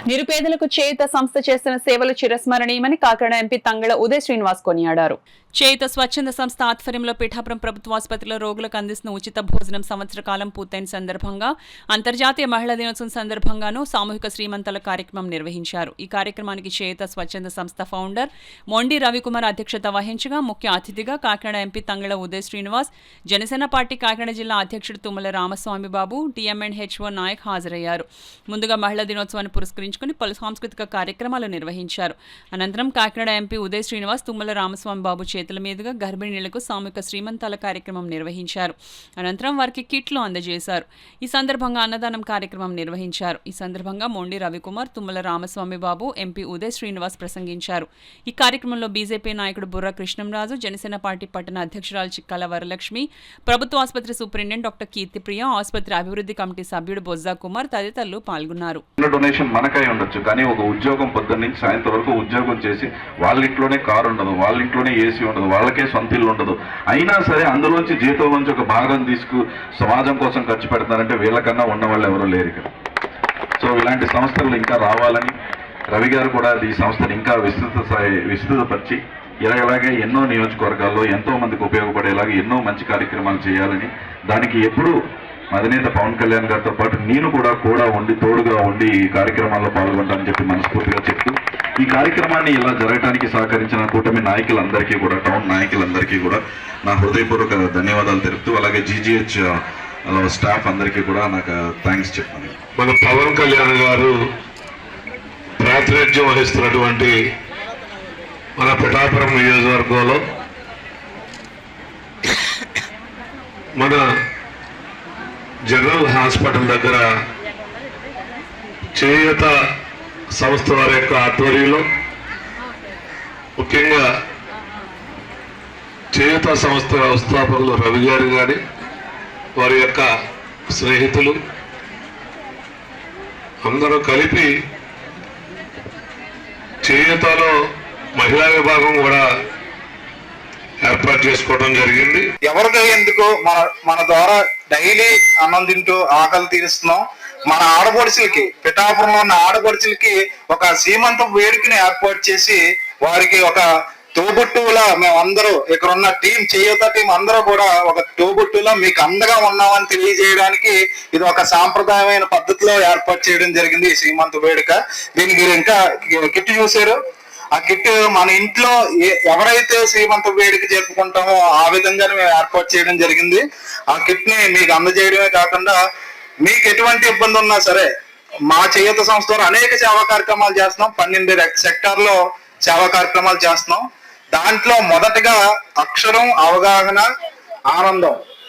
నిరుపేదలకు చేయుత సంస్థ చేస్తున్న సేవలు చిరస్మరణీయమని కాకినాడ ఎంపీ తంగళ ఉదయ్ శ్రీనివాస్ కొనియాడారు. చేయుత స్వచ్ఛంద సంస్థ ఆధ్వర్యంలో పిఠాపురం ప్రభుత్వ ఆసుపత్రిలో రోగులకు అందిస్తున్న ఉచిత భోజనం సంవత్సర కాలం పూర్తయిన సందర్భంగా అంతర్జాతీయ మహిళా దినోత్సవం సందర్భంగాను సామూహిక శ్రీమంతాల కార్యక్రమం నిర్వహించారు. ఈ కార్యక్రమానికి చేయుత స్వచ్ఛంద సంస్థ ఫౌండర్ మొండి రవికుమార్ అధ్యక్షత వహించగా ముఖ్య అతిథిగా కాకినాడ ఎంపీ తంగళ ఉదయ్ శ్రీనివాస్, జనసేన పార్టీ కాకినాడ జిల్లా అధ్యక్షుడు తుమ్మల రామస్వామి బాబు, టీఎంఎండ్హెచ్ఓ నాయక్ హాజరయ్యారు. ముందుగా మహిళా దినోత్సవాన్ని పురస్కరించుకుని పలు సాంస్కృతిక కార్యక్రమాలు నిర్వహించారు. అనంతరం కాకినాడ ఎంపీ ఉదయ్ శ్రీనివాస్, తుమ్మల రామస్వామి బాబు చేతుల మీదుగా గర్భిణీలకు సామూహిక శ్రీమంతాల కార్యక్రమం నిర్వహించారు. అనంతరం వారికి కిట్లు అందజేశారు. ఈ సందర్భంగా అన్నదానం కార్యక్రమం నిర్వహించారు. ఈ సందర్భంగా మొండి రవికుమార్, తుమ్మల రామస్వామి బాబు, ఎంపీ ఉదయ్ శ్రీనివాస్ ప్రసంగించారు. ఈ కార్యక్రమంలో బీజేపీ నాయకుడు బుర్రా కృష్ణంరాజు, జనసేన పార్టీ పట్టణ అధ్యక్షురాలు చిక్కాల వరలక్ష్మి, ప్రభుత్వ ఆసుపత్రి సూపరింటెండెంట్ డాక్టర్ కీర్తిప్రియ, ఆసుపత్రి అభివృద్ధి కమిటీ సభ్యుడు బొజ్జా కుమార్ తదితరులు పాల్గొన్నారు. డొనేషన్ మనకై ఉండొచ్చు, కానీ ఒక ఉద్యోగం పొద్దున్న నుంచి సాయంత్రం వరకు ఉద్యోగం చేసి వాళ్ళ ఇంట్లోనే కారు ఉండదు, వాళ్ళ ఇంట్లోనే ఏసీ ఉండదు, వాళ్ళకే సొంత ఇల్లు ఉండదు, అయినా సరే అందులోంచి జీతంలోంచి ఒక భాగం సమాజం కోసం ఖర్చు పెడతారంటే వీళ్ళకన్నా ఉన్నవాళ్ళు ఎవరూ లేరు ఇక్కడ. సో ఇలాంటి సంస్థలు ఇంకా రావాలని రవి గారు కూడా ఈ సంస్థను ఇంకా విస్తృతపరిచి ఇలాగే ఎన్నో నియోజకవర్గాల్లో ఎంతో మందికి ఉపయోగపడేలాగా ఎన్నో మంచి కార్యక్రమాలు చేయాలని, దానికి ఎప్పుడూ అధినేత పవన్ కళ్యాణ్ గారితో పాటు నేను కూడా తోడుగా ఉండి ఈ కార్యక్రమాల్లో పాల్గొంటానని చెప్పి మనస్ఫూర్తిగా చెప్తూ, ఈ కార్యక్రమాన్ని ఇలా జరగడానికి సహకరించిన కూటమి నాయకులందరికీ కూడా, టౌన్ నాయకులందరికీ కూడా నా హృదయపూర్వక ధన్యవాదాలు తెలుపుతూ, అలాగే జీజీహెచ్ స్టాఫ్ అందరికీ కూడా నాకు థ్యాంక్స్ చెప్తాను. మన పవన్ కళ్యాణ్ గారు ప్రాతినిధ్యం వహిస్తున్నటువంటి మన పిఠాపురం నియోజకవర్గంలో మన జనరల్ హాస్పిటల్ దగ్గర చేయూత సంస్థ వారి యొక్క ఆధ్వర్యంలో, ముఖ్యంగా చేయూత సంస్థ వ్యవస్థాపకులు రవి గారు కానీ వారి యొక్క స్నేహితులు అందరూ కలిపి చేయూతలో మహిళా విభాగం కూడా ఏర్పాటు చేసుకోవడం జరిగింది. ఎవరికో ఎందుకు మన ద్వారా డైలీ అన్నం తింటూ ఆకలి తీరుస్తున్నాం. మన ఆడపడుచులకి, పిఠాపురంలో ఉన్న ఆడపడుచులకి ఒక సీమంతం వేడుకని ఏర్పాటు చేసి వారికి ఒక తోబుట్టులా మేమందరూ ఇక్కడ ఉన్న టీం, చేయూత టీం అందరూ కూడా ఒక తోబుట్టులా మీకు అండగా ఉన్నామని తెలియజేయడానికి ఇది ఒక సాంప్రదాయమైన పద్ధతిలో ఏర్పాటు చేయడం జరిగింది ఈ సీమంత వేడుక. దీనికి ఇంకా కిట్ చూసారు. ఆ కిట్ మన ఇంట్లో ఎవరైతే శ్రీమంత వేడుక జరుపుకుంటామో ఆ విధంగానే మేము ఏర్పాటు చేయడం జరిగింది. ఆ కిట్ ని మీకు అందజేయడమే కాకుండా మీకు ఎటువంటి ఇబ్బంది ఉన్నా సరే మా చేయూత సంస్థ ద్వారా అనేక సేవా కార్యక్రమాలు చేస్తున్నాం. 12 సెక్టార్లో సేవా కార్యక్రమాలు చేస్తున్నాం. దాంట్లో మొదటగా అక్షరం, అవగాహన, ఆనందం